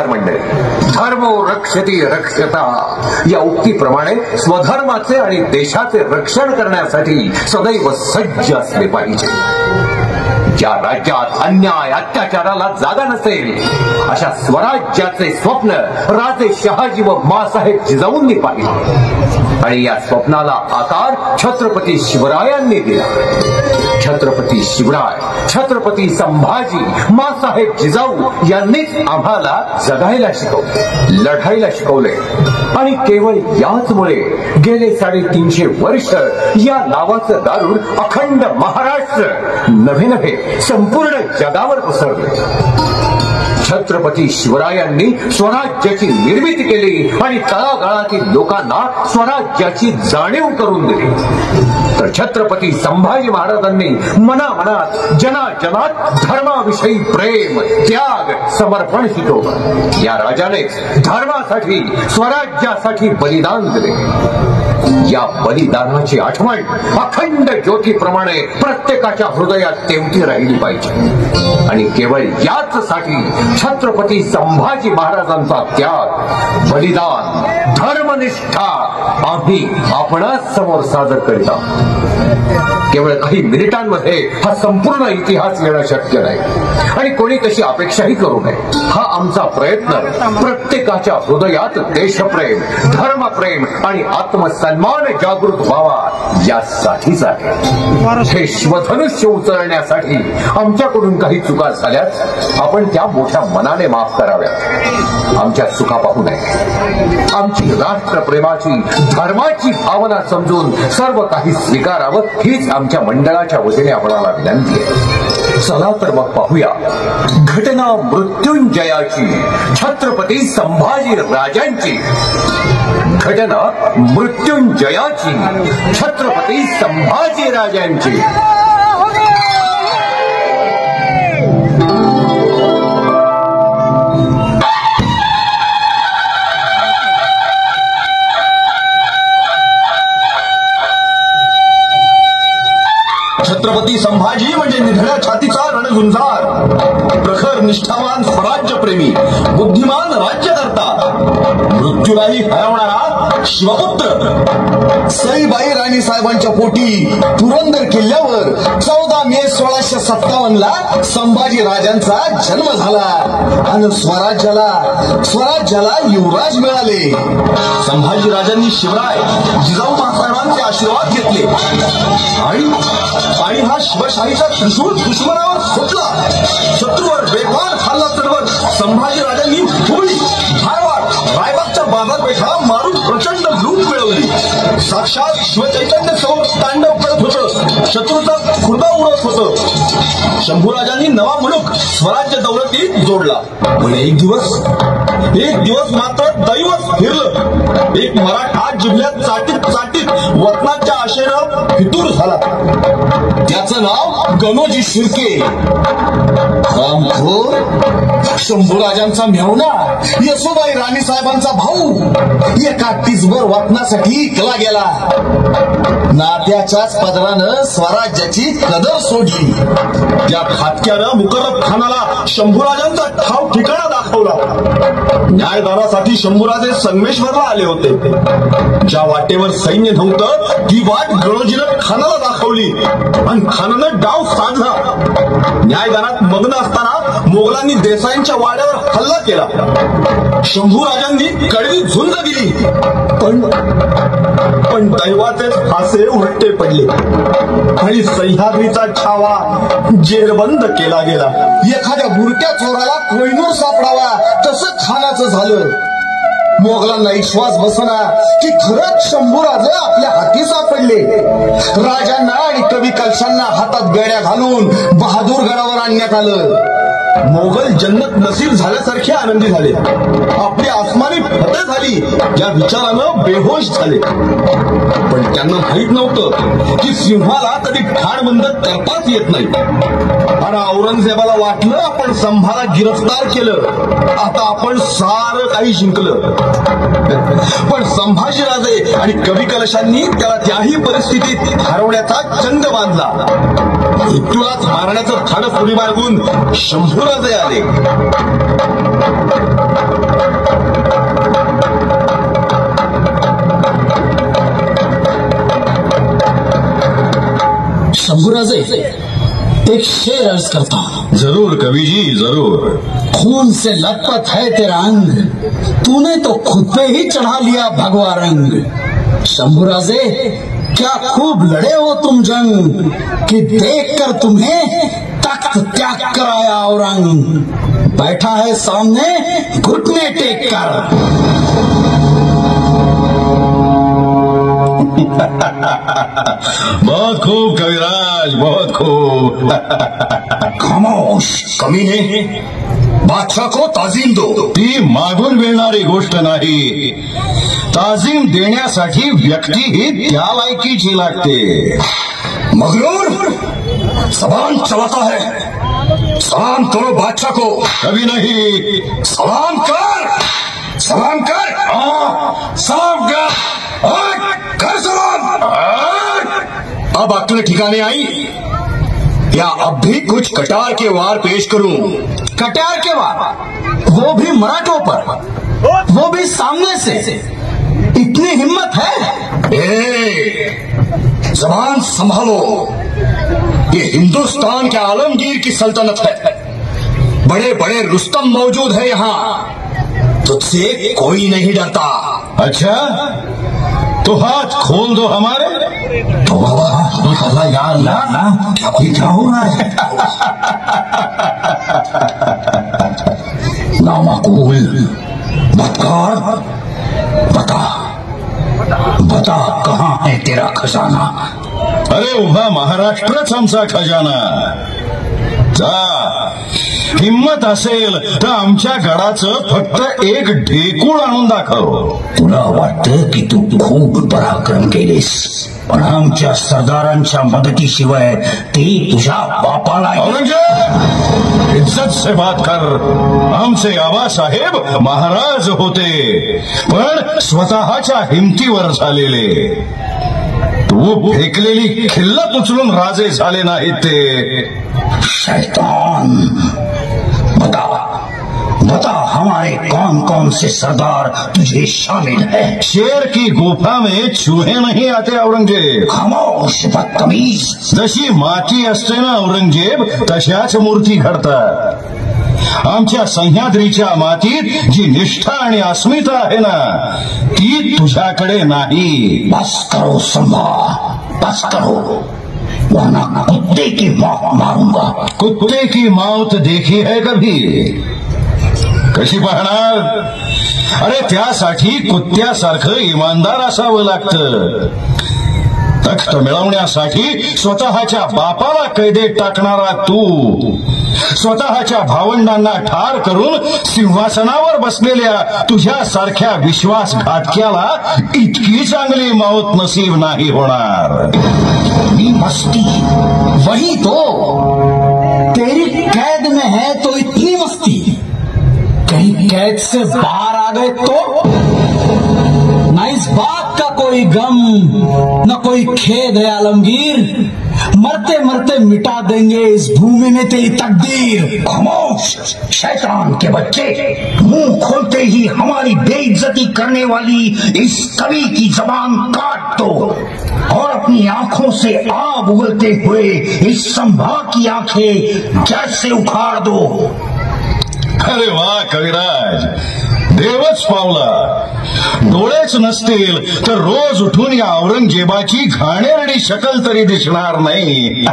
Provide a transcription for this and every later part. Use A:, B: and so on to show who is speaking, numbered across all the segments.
A: मंडळी, धर्मो रक्षति रक्षता या उक्तीप्रमाणे स्वधर्माचे आणि देशाचे रक्षण करण्यासाठी सदैव सज्ज असले पाहिजे. ज्या राज्यात अन्याय अत्याचाराला जागा नसेल अशा स्वराज्याचे स्वप्न राजे शहाजी व मासाहेब जिजाऊंनी पाहिले आणि या स्वप्नाला आकार छत्रपती शिवरायांनी दिला. छत्रपती शिवराय, छत्रपती संभाजी, मासाहेब जिजाऊ यांनीच आम्हाला जगायला शिकवले, लढायला शिकवले आणि केवळ याचमुळे गेले 350 वर्ष या नावाचं दारुण अखंड महाराष्ट्र नव्हे संपूर्ण जगावर पसरले. छत्रपती शिवरायांनी स्वराज्याची निर्मिती केली आणि तळागाळातील लोकांना स्वराज्याची जाणीव करून दिली. तर छत्रपती संभाजी महाराजांनी मनामनात जनाजनात धर्माविषयी प्रेम, त्याग, समर्पण शिकवलं. या राजानेच धर्मासाठी, स्वराज्यासाठी बलिदान दिले. या बलिदानाची आठवण अखंड ज्योतीप्रमाणे प्रत्येकाच्या हृदयात तेवती राहिली पाहिजे आणि केवळ याचसाठी छत्रपती संभाजी महाराजांचा त्याग, बलिदान, धर्मनिष्ठा आम्ही आपणाच समोर सादर करीत आहोत. केवळ काही मिनिटांमध्ये हा संपूर्ण इतिहास येणं शक्य नाही आणि कोणी तशी अपेक्षाही करू नये. हा आमचा प्रयत्न प्रत्येकाच्या हृदयात देशप्रेम, धर्मप्रेम आणि आत्मसन्मान जागृत व्हावा यासाठीच आहे. हे श्वधनुष्य उचलण्यासाठी आमच्याकडून काही चुका झाल्यास आपण त्या मोठ्या मनाने माफ कराव्यात. आमच्या चुका पाहू नये. आमची राष्ट्रप्रेमाची, धर्माची भावना समजून सर्व काही स्वीकारावं हीच आमच्या मंडळाच्या वतीने आपणाला विनंती आहे. चला तर मग पाहूया घटना मृत्युंजयाची, छत्रपती संभाजी राजांची. घटना मृत्युंजयाची, छत्रपती संभाजी राजांची.
B: छत्रपती संभाजी म्हणजे निधड्या छातीचा रणझुंजार, प्रखर निष्ठावान स्वराज्यप्रेमी, बुद्धिमान राज्यकर्ता, मृत्यूलाही हरवणारा शिवपुत्र. सईबाई राणी साहेबांच्या पोटी पुरंदर किल्ल्यावर 14 मे 1657 ला संभाजी राजांचा जन्म झाला आणि स्वराज्याला युवराज मिळाले. संभाजी राजांनी शिवराय जिजाऊ महासाहेबांचे आशीर्वाद घेतले आणि हा शिवशाहीचा त्रिशूळ दुश्मनावर फुटला. शत्रूवर वेगवान हल्ला चढवत संभाजी राजांनी हुबळी, धारवाड, रायबागच्या बाजारपेठा मारून प्रचंड लूट मिळवली. साक्षात शिवचैतन्य समोर तांडव करत होतं, शत्रूचा खुर्दा उडत होतं. शंभूराजांनी नवा मुलूक स्वराज्य दौलतीत जोडला. पण एक दिवस मात्र दैवच फिरलं. एक मराठा जिल्ह्यात चाटीत वतनाच्या आशेनं फितूर झाला. त्याचं नाव गणोजी शिर्के. रामखोर, शंभूराजांचा मेहुणा, यशोबाई राणी साहेबांचा भाऊ एका टिचभर वतनासाठी इकला गेला. नात्याच्याच पदरानं स्वराज्याची कदर सोडली. त्या खाटक्यानं मुकर्रब खानाला शंभूराजांचा ठाव ठिकाणा दाखवला. न्यायदानासाठी शंभूराजे संगमेश्वरला आले होते. ज्या वाटेवर सैन्य नव्हतं ती वाट गणोजीनं खानाला दाखवली आणि खानानं डाव साधला. न्यायदानात मग्न असताना मोगलांनी देसाईंच्या वाड्यावर हल्ला केला. शंभूराजांनी कडवी झुंज दिली. पण दैवाचेच फासे उलटे पडले आणि सह्याद्रीचा छावा जेरबंद केला गेला. एखाद्या बुरट्या चोराला कोहिनूर सापडावा तसं खानाचं झालं. मोगलांना विश्वास बसना की खरंच शंभूराजे आपल्या हाती सापडले. राजांना आणि कवी कलशांना हातात बेड्या घालून बहादूरगडावर आणण्यात आलं. मोगल जन्नत नसीब झाल्यासारखे आनंदी झाले. आपली आसमानी फतेह झाली या विचारानं बेहोश झाले. पण त्यांना माहित नव्हतं की सिंहाला कधी ठाणबंद करताच येत नाही. आणि औरंगजेबाला वाटलं आपण संभाला गिरफ्तार केलं, आता आपण सारं काही जिंकलं. पण संभाजीराजे आणि कवी कलशांनी त्याला त्याही परिस्थितीत हरवण्याचा चंग बांधला. मृत्यूलाच मारण्याचं ठाण पुढे बाळगून शंभूराजे आले.
C: शंभूराजे, एक शेर अर्ज करता हूँ।
D: जरूर कवि जी, जरूर।
C: खून से लथपथ है तेरा अंग, तूने तो खुद पे ही चढ़ा लिया भगवा रंग। शंभूराजे, क्या खूब लड़े हो तुम जंग, कि देखकर तुम्हें तख्त त्याग कराया औरंग। बैठा है सामने घुटने टेक कर।
D: बहुत खूब कविराज, बहुत खूब।
B: खामोश कमीने, बादशाह को ताजीम दो।
D: ती मागून मिळणारी गोष्ट नाही, ताजीम देण्यासाठी व्यक्ती ही त्या लायकीची लागते।
B: मगरूर, जबान चलाता है, सलाम करो बादशाह को।
D: कभी नहीं।
B: सलाम कर, सलाम कर,
D: सलाम कर,
B: कर सलाम। अब अक्ल ठिकाने आई या अब भी कुछ कटार के वार पेश करूं?
C: कटार के वार, वो भी मराठों पर, वो भी सामने से। इतनी हिम्मत है?
B: जबान संभालो, ये हिंदुस्तान के आलमगीर की सल्तनत है। बड़े बड़े रुस्तम मौजूद है यहाँ, तुझसे कोई नहीं डरता।
D: अच्छा, तो हाथ खोल दो हमारे।
C: तो बाबा यार ना, क्या हो रहा है? नामाकूल, बदकार, बता कहाँ है तेरा खजाना?
D: अरे उभा महाराष्ट्रच आमचा खजाना। जा, हिम्मत असेल तर आमच्या गडाचं फक्त एक ढेकूळ आणून दाखव।
C: तुला वाटतं की तू खूप पराक्रम केलेस, पण आमच्या सरदारांच्या मदतीशिवाय ते तुझ्या बापाला।
D: औरंगजेब, इज्जत से बात कर। आमचे आबासाहेब महाराज होते, पण स्वतःच्या हिमतीवर झालेले। तू फेकलेली खिल्लत उचलून राजे झाले नाहीत ते।
C: शैतान, बता हमारे कौन कौन से सरदार तुझे शामिल है?
D: शेर की गुफा में चूहे नहीं आते औरंगजेब।
C: खामोश बदतमीज।
D: जशी माती असते ना औरंगजेब, तशाच मूर्ती घडतात। आमच्या सह्याद्रीच्या मातीत जी निष्ठा आणि अस्मिता आहे ना, ती तुझ्याकडे नाही।
C: बस करो संभा, बस करो, वरना कुत्ते की मौत मारूंगा।
D: कुत्ते की मौत देखी है कभी? कशी पाहणार? अरे त्यासाठी कुत्त्यासारखं इमानदार असावं लागतं। तख्त मिळवण्यासाठी स्वतःच्या बापाला कैदेत टाकणारा तू, स्वतःच्या भावंडांना ठार करून सिंहासनावर बसलेल्या तुझ्यासारख्या विश्वासघातक्याला इतकी चांगली मौत नसीब नाही होणार।
C: मी मस्ती, वही तो तेरी कैद में है, तो इतनी मस्ती। कहीं कैद से बाहर आ गए तो न इस बात का कोई गम, न कोई खेद है आलमगीर। मरते मरते मिटा देंगे इस भूमि में तेरी तकदीर।
B: खामोश शैतान के बच्चे, मुंह खोलते ही हमारी बेइज्जती करने वाली इस कवि की जबान काट दो और अपनी आंखों से आग उगलते हुए इस संभा की आंखें जैसे उखाड़ दो।
D: अरे वाह कविराज, देवच पावला। डोळेच नसतील तर रोज उठून या औरंगजेबाची घाणेरडी शकल तरी दिसणार नाही।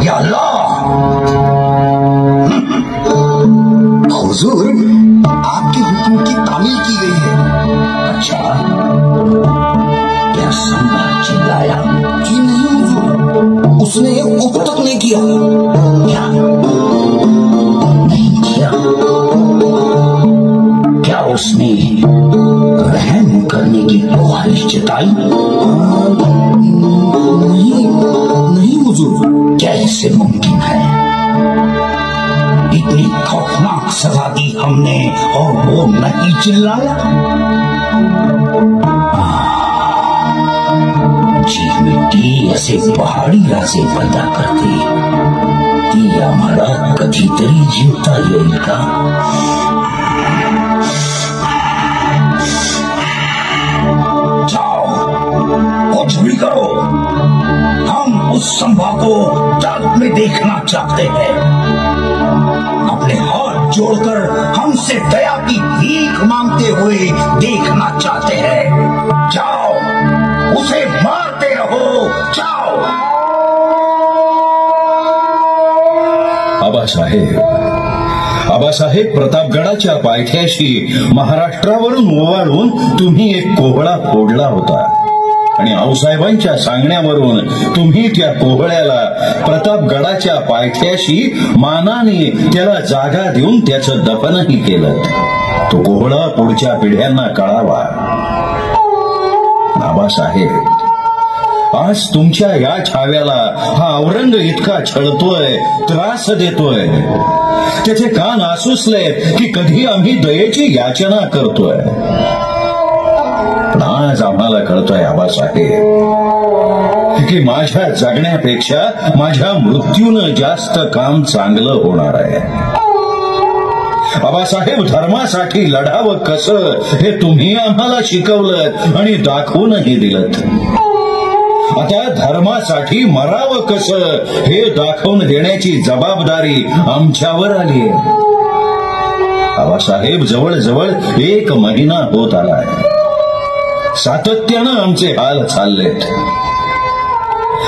B: या अल्लाह, हुजूर, आपके हुक्म की तामील की गई है।
C: अच्छा, क्या संभा चिल्लाया?
B: जी नहीं हुजूर, उसने उप तक नहीं किया।
C: क्या नहीं किया? क्या उसने रहम करने की ख्वाहिश जताई?
B: नहीं हुजूर।
C: कैसे मुमकिन है? इतनी खौफनाक सजा दी हमने और वो नहीं चिल्लाया? जी मिट्टी असे पहाडी राजे पैदा करते, ती आम्हाला कधीतरी जिंकता येईल का? जाओ, कुछ भी करो, उस संभा को जग में देखना चाहते हैं, अपने हाथ जोड़कर हमसे दया की भीख मांगते हुए देखना चाहते हैं। जाओ, उसे मारते रहो, जाओ।
D: आबासाहेब, प्रतापगडाच्या पायथ्याशी महाराष्ट्रावरून ओवाळून तुम्ही एक कोहळा फोडला होता आणि आऊसाहेबांच्या सांगण्यावरून तुम्ही त्या कोहळ्याला प्रतापगडाच्या पायथ्याशी मानाने त्याला जागा देऊन त्याचं दफनही केलं। तो कोहळा पुढच्या पिढ्यांना कळावा। आबासाहेब, आज तुमच्या या छाव्याला हा औरंग इतका छळतोय, त्रास देतोय, त्याचे कान आसुसले की कधी आम्ही दयेची याचना करतोय। पण आज आम्हाला कळतोय आबासाहेब की माझ्या जगण्यापेक्षा माझ्या मृत्यूनं जास्त काम चांगलं होणार आहे। आबासाहेब, धर्मासाठी लढावं कसं हे तुम्ही आम्हाला शिकवलं आणि दाखवूनही दिलत। आता धर्मासाठी मरावं कसं हे दाखवून देण्याची जबाबदारी आमच्यावर आली आहे। आबासाहेब, जवळजवळ 1 महिना होत आलाय, सातत्यानं आमचे हाल चाललेत।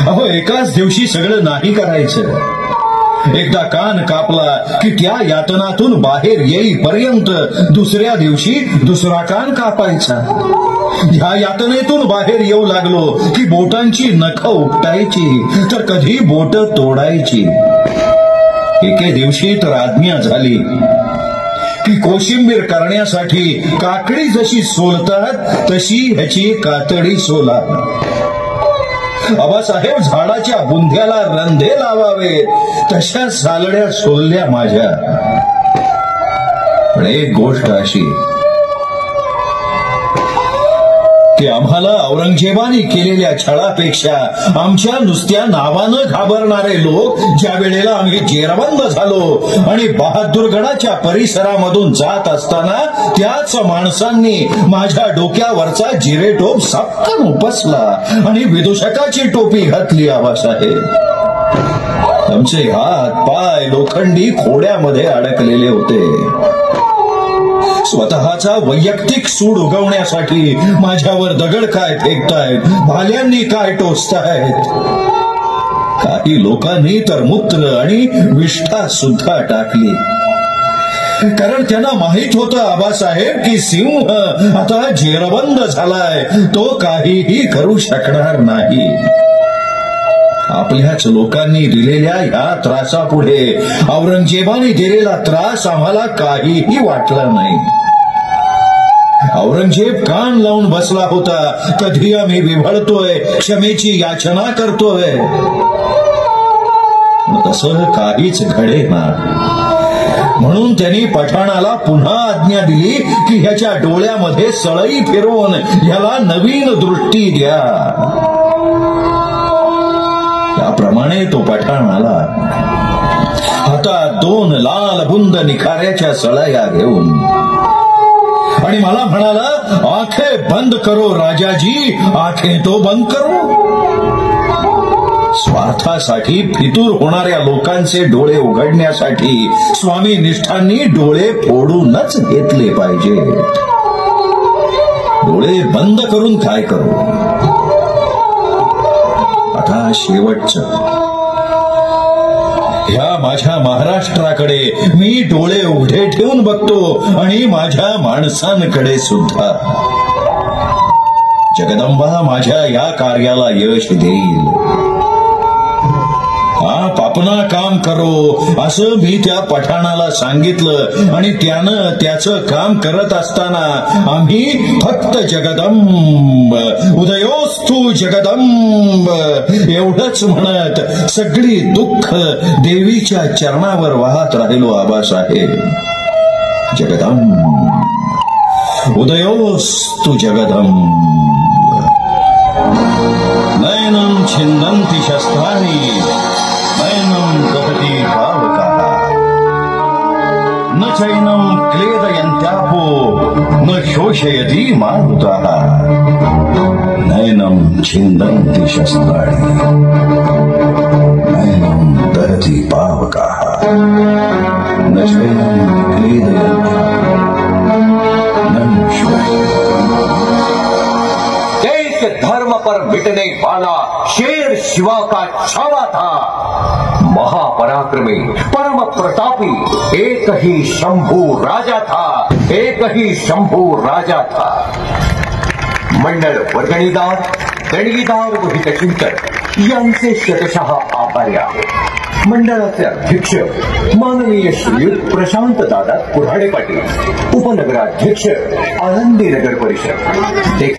D: अहो, एकाच दिवशी सगळं नाही करायचं। एकदा कान कापला की त्या यातनातून बाहेर येईपर्यंत दुसऱ्या दिवशी दुसरा कान कापायचा। ह्या यातनेतून बाहेर येऊ लागलो की बोटांची नखं उपटायची, तर कधी बोट तोडायची। एके दिवशी तर आज्ञा झाली की कोशिंबीर करण्यासाठी काकडी जशी सोलतात तशी ह्याची कातडी सोला। आबासाहेब, झाडाच्या बुंध्याला रंधे लावावे तशा सालड्या सोलल्या माझ्या। पण एक गोष्ट अशी की आम्हाला औरंगजेबाने केलेल्या छळापेक्षा आमच्या नुसत्या नावानं घाबरणारे लोक ज्या वेळेला आम्ही जेरबंद झालो आणि बहादूरगडाच्या परिसरामधून जात असताना त्याच माणसांनी माझ्या डोक्यावरचा जिरेटोप सपकन उपसला आणि विदूषकाची टोपी घातली। आबासाहेब, आमचे हात पाय लोखंडी खोड्यामध्ये अडकलेले होते। स्वतःचा वैयक्तिक सूड उगवण्यासाठी माझ्यावर दगड काय फेकतायत, भाल्यांनी काय टोचतायत, काही लोकांनी तर मूत्र आणि विष्ठा सुद्धा टाकली। कारण त्यांना माहित होतं आबासाहेब की सिंह आता जेरबंद झालाय, तो काहीही करू शकणार नाही। आपल्याच लोकांनी दिलेल्या ह्या त्रासापुढे औरंगजेबाने दिलेला त्रास आम्हाला काहीही वाटला नाही। औरंगजेब कान लावून बसला होता, कधी आम्ही विभळतोय, क्षमेची याचना करतोय, तसं काहीच घडेना। म्हणून त्यांनी पठाणाला पुन्हा आज्ञा दिली की ह्याच्या डोळ्यामध्ये सळई फिरवून ह्याला नवीन दृष्टी द्या। त्याप्रमाणे तो पठाण आला, हातात 2 लाल बुंद निखाऱ्याच्या सळया घेऊन, आणि मला म्हणाला, आंखें बंद करो राजाजी, आंखें तो बंद करो। स्वार्थासाठी फितूर होणाऱ्या लोकांचे डोळे उघडण्यासाठी स्वामी निष्ठांनी डोळे फोडूनच घेतले पाहिजे। डोळे बंद करून काय करू? आता शेवटचं, ह्या माझ्या महाराष्ट्राकडे मी डोळे उघडे ठेवून बघतो आणि माझ्या माणसांकडे सुद्धा। जगदंबा माझ्या या कार्याला यश देईल। आप अपना काम करो असं मी त्या पठाणाला सांगितलं आणि त्यानं त्याचं काम करत असताना आम्ही फक्त जगदंब उदयोस्तु जगदंब एवढंच म्हणत सगळी दुःख देवीच्या चरणावर वाहत राहिलो। आबासाहेब, जगदंब उदयोस्तु जगदंब। नयनं छिन्दन्ति शस्त्राणि नयनं दहति पावकः न चैनं क्लेदयन्त्यापो न शोषयति मारुतः नयनं छिन्दन्ति शस्त्राणि। दीपावकाः न स्वयं
A: देश धर्म पर मिटने वाला शेर शिवा का छावा था। महापराक्रमी परम प्रतापी एक ही शंभू राजा था, एक ही शंभू राजा था। मंडळ वर्गणीदार, देणगीदार व हितचिंतक यांचे शतशः आभारी आहे। मंडळाचे अध्यक्ष माननीय श्रीयुत प्रशांत दादा कुऱ्हाडे पाटील, उपनगराध्यक्ष आळंदी नगर परिषद।